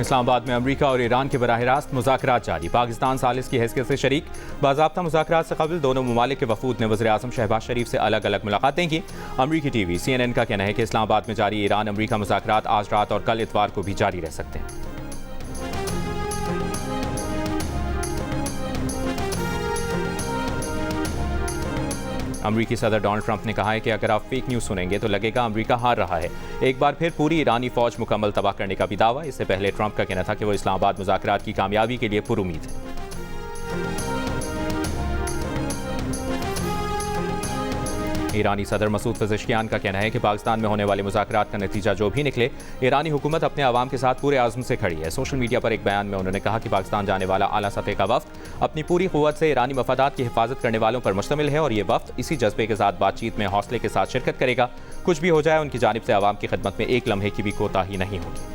इस्लामाबाद में अमरीका और ईरान के बराह रास्त मुज़ाकरात जारी। पाकिस्तान सालिस की हैसियत से शरीक। बाज़ाब्ता मुज़ाकरात से कबल दोनों ममालिक के वफूद ने वज़ीर-ए-आज़म शहबाज शरीफ से अलग अलग मुलाकातें की। अमरीकी टीवी CNN का कहना है कि इस्लामाबाद में जारी ईरान अमरीका मुज़ाकरात आज रात और कल इतवार को भी जारी रह सकते हैं। अमरीकी सदर डोनाल्ड ट्रंप ने कहा है कि अगर आप फेक न्यूज़ सुनेंगे तो लगेगा अमरीका हार रहा है। एक बार फिर पूरी ईरानी फौज मुकम्मल तबाह करने का भी दावा। इससे पहले ट्रंप का कहना था कि वो इस्लामाबाद मुज़ाकरात की कामयाबी के लिए पुरुमीद है। ईरानी सदर मसूद पेज़ेश्कियान का कहना है कि पाकिस्तान में होने वाले मुज़ाकरात का नतीजा जो भी निकले, ईरानी हुकूमत अपने आवाम के साथ पूरे आज़म से खड़ी है। सोशल मीडिया पर एक बयान में उन्होंने कहा कि पाकिस्तान जाने वाला आला सतह का वफ्द अपनी पूरी क़ुव्वत से ईरानी मफादात की हिफाजत करने वालों पर मुश्तमिल है और ये वफ्द इसी जज्बे के साथ बातचीत में हौसले के साथ शिरकत करेगा। कुछ भी हो जाए, उनकी जानिब से आवाम की खिदमत में एक लम्हे की भी कोताही नहीं होगी।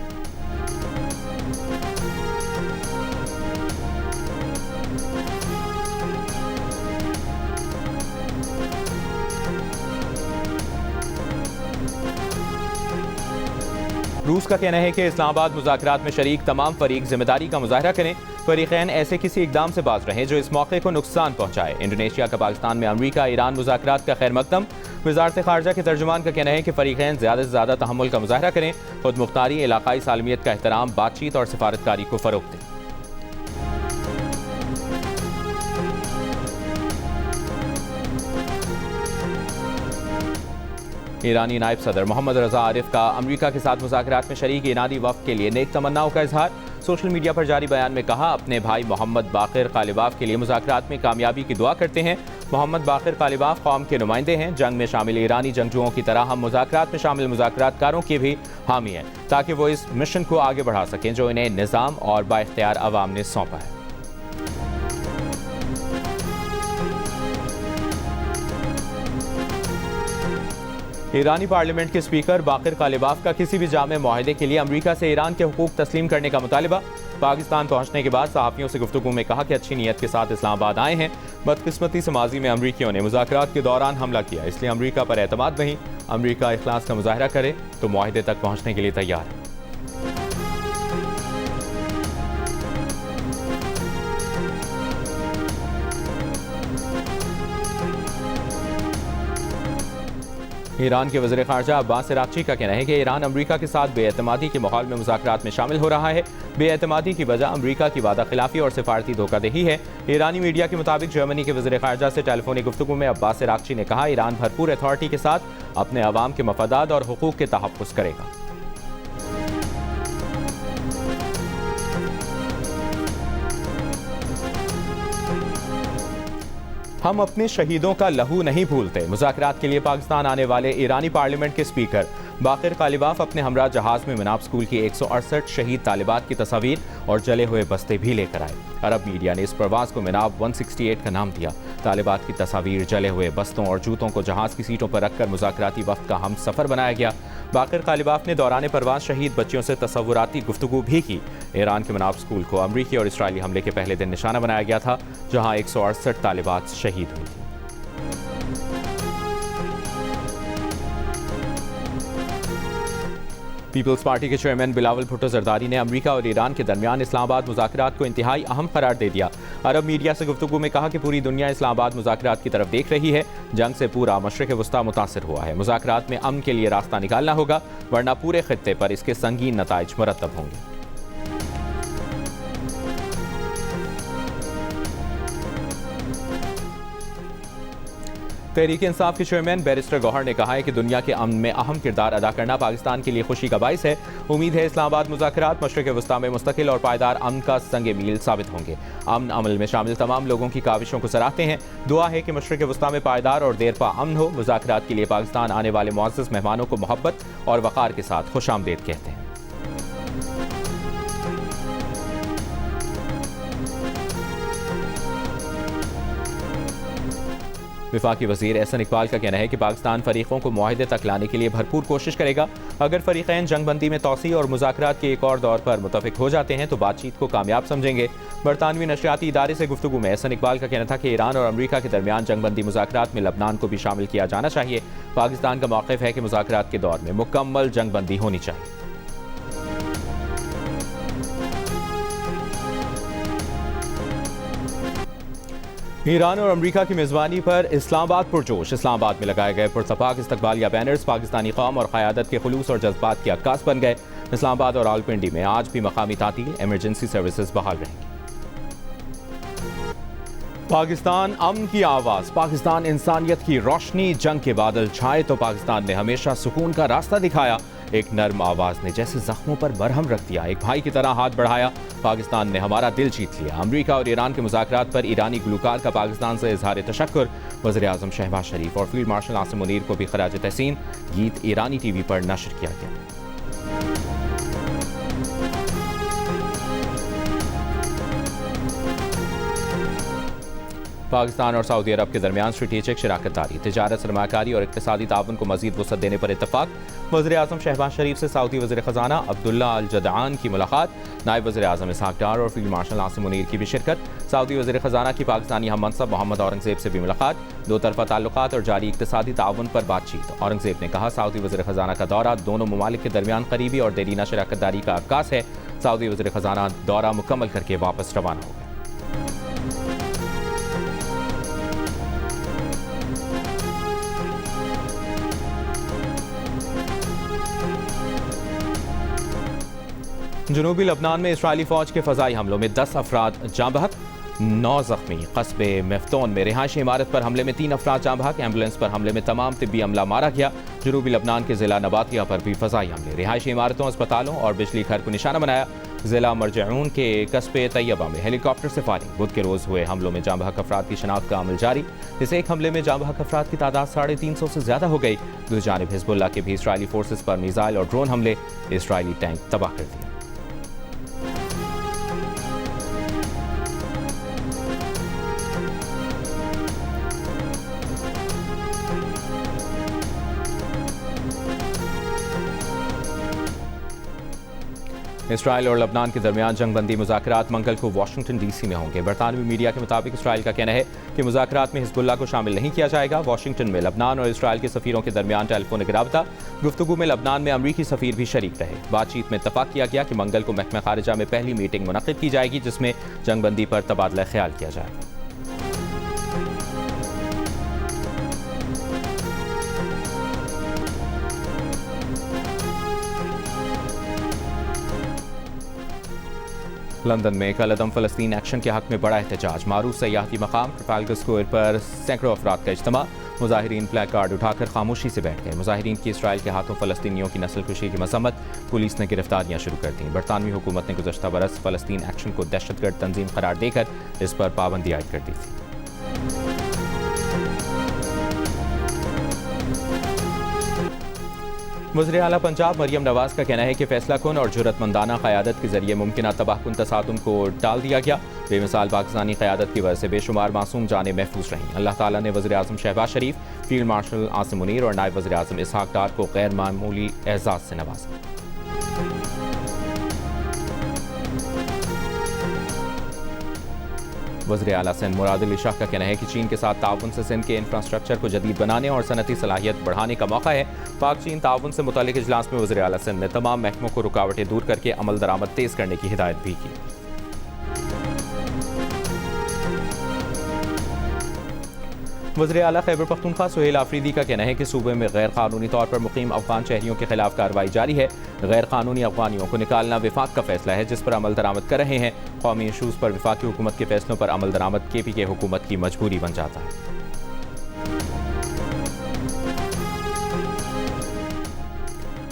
रूस का कहना है कि इस्लामाबाद मुज़ाकरात में शरीक तमाम फरीक जिम्मेदारी का मुजाहरा करें। फरीक़ैन ऐसे किसी इक़दाम से बाज रहें जो इस मौके को नुकसान पहुँचाए। इंडोनेशिया का पाकिस्तान में अमरीका ईरान मुज़ाकरात का खैर मकदम। वज़ारत ख़ारजा के तर्जुमान का कहना है कि फरीक़ैन ज़्यादा से ज़्यादा तहम्मुल का मुजाहरा करें, खुद मुख्तारी, इलाक़ाई सालमियत का एहतराम, बातचीत और सिफारतकारी को फ़रोग़ दें। ईरानी नायब सदर मोहम्मद रज़ा आरिफ का अमरीका के साथ मुज़ाकरात में शरीक ईरानी वफ़द के लिए नेक तमन्नाओं का इजहार। सोशल मीडिया पर जारी बयान में कहा, अपने भाई मोहम्मद बाक़िर क़ालिबाफ़ के लिए मुज़ाकरात में कामयाबी की दुआ करते हैं। मोहम्मद बाक़िर क़ालिबाफ़ कौम के नुमाइंदे हैं। जंग में शामिल ईरानी जंगजुओं की तरह हम मुज़ाकरात में शामिल मुज़ाकरातकारों के भी हामी हैं, ताकि वो इस मिशन को आगे बढ़ा सकें जो इन्हें निज़ाम और बाइख्तियार अवाम ने सौंपा है। ईरानी पार्लियामेंट के स्पीकर बाक़िर क़ालिबाफ़ का किसी भी जामे मुआहदे के लिए अमरीका से ईरान के हुकूक तस्लीम करने का मुतालिबा। पाकिस्तान पहुंचने के बाद सहाफ़ियों से गुफ्तगू में कहा कि अच्छी नीयत के साथ इस्लामाबाद आए हैं। बदकिस्मती से माजी में अमरीकियों ने मुज़ाकरात के दौरान हमला किया, इसलिए अमरीका पर एतमाद नहीं। अमरीका इखलास का मुजाहरा करे तो मुआहदे तक पहुँचने के लिए तैयार है। ईरान के वज़ीर ख़ारजा अब्बास अराग़ची का कहना है कि ईरान अमरीका के साथ बेएतमादी के माहौल में मुज़ाकरात में शामिल हो रहा है। बेएतमादी की वजह अमरीका की वादा खिलाफी और सिफारती धोखाधही है। ईरानी मीडिया के मुताबिक जर्मनी के वज़ीर ख़ारजा से टेलीफोनिक गुफ्तगू में अब्बास अराग़ची ने कहा, ईरान भरपूर अथॉरिटी के साथ अपने अवाम के मफादात और हुकूक के तहफ़्फ़ुज़ करेगा। हम अपने शहीदों का लहू नहीं भूलते। मुज़ाकरात के लिए पाकिस्तान आने वाले ईरानी पार्लियामेंट के स्पीकर बाक़िर क़ालिबाफ़ अपने हमरा जहाज़ में मिनाब स्कूल की 168 शहीद तालिबात की तस्वीर और जले हुए बस्ते भी लेकर आए। अरब मीडिया ने इस प्रवास को मिनाब 168 का नाम दिया। तालिबात की तस्वीर, जले हुए बस्तों और जूतों को जहाज़ की सीटों पर रखकर मुज़ाकराती वफ़द का हम सफ़र बनाया गया। बाक़िर क़ालिबाफ़ ने दौरान परवास शहीद बच्चियों से तसव्वुराती गुफ्तगू भी की। ईरान के मिनाब स्कूल को अमरीकी और इसराइली हमले के पहले दिन निशाना बनाया गया था, जहाँ 168 तालिबात शहीद हुई थी। पीपल्स पार्टी के चेयरमैन बिलावल भुट्टो जरदारी ने अमरीका और ईरान के दरमियान इस्लामाबाद मुज़ाकरात को इंतहाई अहम करार दे दिया। अरब मीडिया से गुफ्तगू में कहा कि पूरी दुनिया इस्लामाबाद मुज़ाकरात की तरफ देख रही है। जंग से पूरा मशरिक़ वस्ता मुतासिर हुआ है। मुज़ाकरात में अमन के लिए रास्ता निकालना होगा, वरना पूरे खित्ते पर इसके संगीन नताइज मुरतब होंगे। तहरीक इंसाफ के चेयरमैन बैरिस्टर गौहर ने कहा है कि दुनिया के अमन में अहम किरदार अदा करना पाकिस्तान के लिए खुशी का बाइस है। उम्मीद है इस्लामाबाद मुज़ाकरात मशरिक़ वस्ता में मुस्तकिल और पायदार अमन का संग मील साबित होंगे। अमन अमल में शामिल तमाम लोगों की काविशों को सराहते हैं। दुआ है कि मशरिक़ वस्ता में पायदार और देरपा अमन हो। मुज़ाकरात के लिए पाकिस्तान आने वाले मुअज़्ज़ज़ मेहमानों को मोहब्बत और वक़ार के साथ खुशामदीद कहते हैं। विफाकी वज़ीर एहसन इकबाल का कहना है कि पाकिस्तान फरीकों को मुआहदे तक लाने के लिए भरपूर कोशिश करेगा। अगर फरीक़ैन जंगबंदी में तोसी और मुज़ाकरात के एक और दौर पर मुत्तफ़िक हो जाते हैं तो बातचीत को कामयाब समझेंगे। बरतानवी नशरियाती इदारे से गुफ्तगू में एहसन इकबाल का कहना था कि ईरान और अमरीका के दरमियान जंगबंदी मुज़ाकरात में लबनान को भी शामिल किया जाना चाहिए। पाकिस्तान का मौक़िफ़ है कि मुज़ाकरात के दौर में मुकम्मल जंगबंदी होनी चाहिए। ईरान और अमरीका की मेज़बानी पर इस्लामाबाद पुरजोश। इस्लामाबाद में लगाए गए पुरसपाक इस्तकबालिया बैनर्स पाकिस्तानी कौम और क़यादत के खुलूस और जज्बात की अक्कास बन गए। इस्लामाबाद और रावलपिंडी में आज भी मकामी तातील, इमरजेंसी सर्विसेज बहाल रहेंगी। पाकिस्तान अमन की आवाज़, पाकिस्तान इंसानियत की रोशनी। जंग के बादल छाए तो पाकिस्तान ने हमेशा सुकून का रास्ता दिखाया। एक नर्म आवाज़ ने जैसे जख्मों पर मरहम रख दिया, एक भाई की तरह हाथ बढ़ाया। पाकिस्तान ने हमारा दिल जीत लिया। अमरीका और ईरान के मुज़ाकरात पर ईरानी गुलकार का पाकिस्तान से इजहार तशक्कुर। वज़ीर आज़म शहबाज शरीफ और फील्ड मार्शल आसिम मुनीर को भी खराज तहसीन। गीत ईरानी टीवी पर नशर किया गया। पाकिस्तान और सऊदी अरब के दरमियान स्ट्रेटेजिक शराकतदारी, तिजारत, सरमाकारी और इक़्तिसादी ताउन को मज़ीद वुसअत देने पर इत्तफाक। वज़ीर आज़म शहबाज शरीफ से सऊदी वज़ीर ख़ज़ाना अब्दुल्ला अल जदआन की मुलाकात। नायब वज़ीर आज़म इसहाक डार और फील्ड मार्शल आसिम मुनीर की भी शिरकत। सऊदी वज़ीर ख़ज़ाना की पाकिस्तानी हम मनसब मोहम्मद औरंगज़ेब से भी मुलाकात। दो तरफ़ा ताल्लुकात और जारी इक़्तिसादी ताउन पर बातचीत। औरंगज़ेब ने कहा, सऊदी वज़ीर ख़ज़ाना का दौरा दोनों ममालिक के दरमियान करीबी और देरीना शराकतदारी का अक्कास है। सऊदी वज़ीर ख़ज़ाना दौरा मुकम्मल करके वापस रवाना हो गए। जनूबी लबनान में इस्राएली फौज के फ़ज़ाई हमलों में 10 अफराद जाँ बहक, 9 जख्मी। कस्बे मेफ्तोन में रिहायशी इमारत पर हमले में 3 अफराद जाँ बहक। एम्बुलेंस पर हमले में तमाम तिब्बी अमला मारा गया। जनूबी लबनान के ज़िला नबातिया पर भी फ़ज़ाई हमले, रिहायशी इमारतों, अस्पतालों और बिजली घर को निशाना बनाया। ज़िला मरजऊन के कस्बे तैयबा में हेलीकॉप्टर से फायरिंग। बुध के रोज़ हुए हमलों में जाँ बहक अफराद की शनाख्त का अमल जारी। इस एक हमले में जाँ बहक अफराद की तादाद 350 से ज़्यादा हो गई। दूसरी जानिब हिज़्बुल्लाह के भी इसराइली फोर्सेस पर मिसाइल और ड्रोन हमले, इसराइली टैंक तबाह कर दिए। इसराइल और लबनान के दरमियान जंगबंदी मुज़ाकरात मंगल को वाशिंगटन डीसी में होंगे। बरतानवी मीडिया के मुताबिक इसराइल का कहना है कि मुज़ाकरात में हिज़्बुल्लाह को शामिल नहीं किया जाएगा। वाशिंगटन में लबनान और इसराइल के सफ़ीरों के दरमियान टेलीफोनिक राबता। गुफ्तगू में लबनान में अमरीकी सफ़ीर भी शरीक रहे। बातचीत में इत्तफाक किया गया कि मंगल को महकमा खारिजा में पहली मीटिंग मुनक़्क़िद की जाएगी, जिसमें जंगबंदी पर तबादला ख्याल किया जाएगा। लंदन में कल अदम फ़लस्तीन एक्शन के हक में बड़ा एहतजाज। मारूफ सयाहती मकाम ट्रफालगर स्क्वायर पर सैकड़ों अफराद का इज्तिमा। मुजाहिरीन प्लेक कार्ड उठाकर खामोशी से बैठ गए। मुजाहिरीन की इसराइल के हाथों फ़लस्तीनियों की नस्लकुशी की मजम्मत। पुलिस ने गिरफ्तारियां शुरू कर दी। बरतानवी हुकूमत ने गुज़श्ता बरस फ़लस्तीन एक्शन को दहशतगर्द तंजीम करार देकर इस पर पाबंदी आयद कर दी थी। वज़ीर आला पंजाब मरियम नवाज का कहना है कि फैसला कुन और जुर्रतमंदाना क़यादत के जरिए मुमकिन तबाहकुन तसादुम को टाल दिया गया। बेमिसाल पाकिस्तानी क़यादत की वजह से बेशुमार मासूम जानें महफूज रहीं। अल्लाह ताला ने वज़ीर आज़म शहबाज शरीफ, फील्ड मार्शल आसिम मुनीर और नायब वज़ीर आज़म इसहाक डार को गैर मामूली एजाज़ से नवाजा। वज़ीर आला सिंध मुराद अली शाह का कहना है कि चीन के साथ ताउन से सिंध के इंफ्रास्ट्रक्चर को जदीद बनाने और सनती सलाहियत बढ़ाने का मौका है। पाक चीन ताउन से मुतालिक इजलास में वज़ीर आला सिंध ने तमाम महकमों को रुकावटें दूर करके अमल दरामद तेज़ करने की हिदायत भी की। वज़ीर आला खैबर पख्तूनख्वा सुहेल आफरीदी का कहना है कि सूबे में गैर कानूनी तौर पर मुकीम अफगान शहरियों के खिलाफ कार्रवाई जारी है। गैर कानूनी अफगानियों को निकालना विफाक का फैसला है, जिस पर अमल दरामद कर रहे हैं। कौमी इशूज़ पर विफाकी हुकूमत के फैसलों पर अमल दरामद KPK हुकूमत की मजबूरी बन जाता है।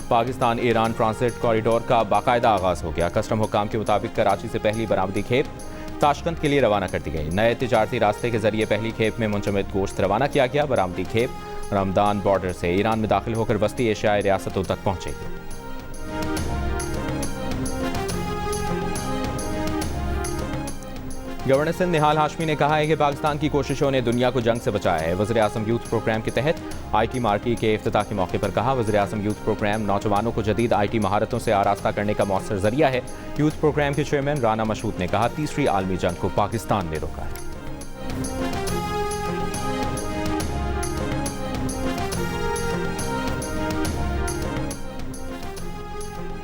पाकिस्तान ईरान ट्रांसिट कॉरिडोर का बाकायदा आगाज हो गया। कस्टम हुकाम के मुताबिक कराची से पहली बरामदी खेप ताशकंद के लिए रवाना कर दी गई। नए तिजारती रास्ते के जरिए पहली खेप में मुंजमद गोश्त रवाना किया गया। बरामदी खेप रमदान बॉर्डर से ईरान में दाखिल होकर वस्ती एशियाई रियासतों तक पहुंचेगी। गवर्नर सिंध निहाल हाशमी ने कहा है कि पाकिस्तान की कोशिशों ने दुनिया को जंग से बचाया है। वज़ीर आज़म यूथ प्रोग्राम के तहत IT मार्की के इफ्तिताह के मौके पर कहा, वज़ीर आज़म यूथ प्रोग्राम नौजवानों को जदीद IT महारतों से आरास्ता करने का मौसर जरिया है। यूथ प्रोग्राम के चेयरमैन राना मशहूद ने कहा, तीसरी आलमी जंग को पाकिस्तान ने रोका है।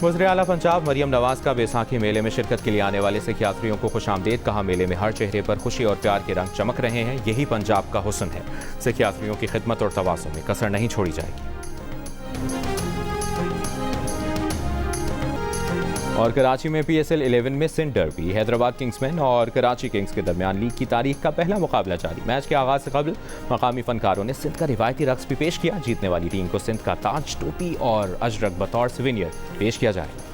वज़ीर आला पंजाब मरियम नवाज का बैसाखी मेले में शिरकत के लिए आने वाले सिख यात्रियों को खुशामदीद। कहा, मेले में हर चेहरे पर खुशी और प्यार के रंग चमक रहे हैं। यही पंजाब का हुस्न है। सिख यात्रियों की खिदमत और तवाज़ुन में कसर नहीं छोड़ी जाएगी। और कराची में PSL 11 में सिंध डर्बी, हैदराबाद किंग्समैन और कराची किंग्स के दरमियान लीग की तारीख का पहला मुकाबला जारी। मैच के आगाज से कबल मकामी फनकारों ने सिंध का रिवायती रक्स भी पेश किया। जीतने वाली टीम को सिंध का ताज, टोपी और अजरक बतौर सिविनियर पेश किया जाएगा।